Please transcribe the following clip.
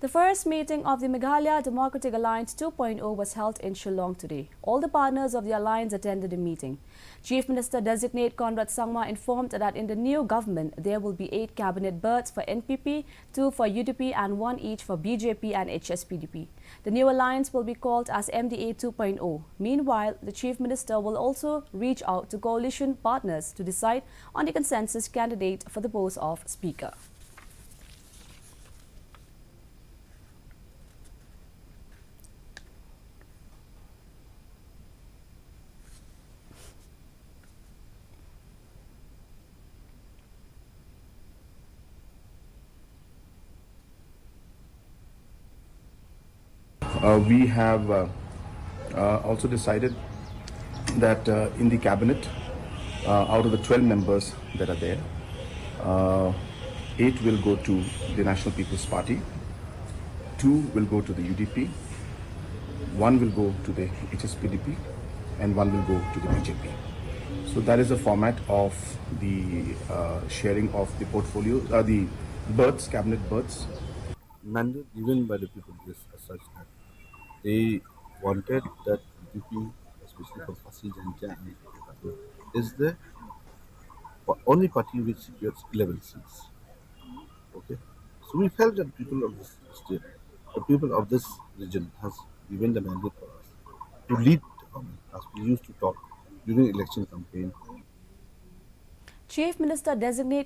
The first meeting of the Meghalaya Democratic Alliance 2.0 was held in Shillong today. All the partners of the alliance attended the meeting. Chief Minister Designate Conrad Sangma informed that in the new government there will be 8 cabinet berths for NPP, 2 for UDP and 1 each for BJP and HSPDP. The new alliance will be called as MDA 2.0. Meanwhile, the Chief Minister will also reach out to coalition partners to decide on the consensus candidate for the post of Speaker. We have also decided that in the cabinet, out of the 12 members that are there, 8 will go to the National People's Party, 2 will go to the UDP, 1 will go to the HSPDP, and 1 will go to the BJP. So that is the format of the sharing of the portfolio, the berths, cabinet berths. Mandate given by the people is as such that they wanted that UP, especially for Fasi Janja and Katu, is the only party which gets 11 seats. Okay, so we felt that people of this state, the people of this region, has given the mandate for us to lead the government, as we used to talk during election campaign. Chief Minister Designate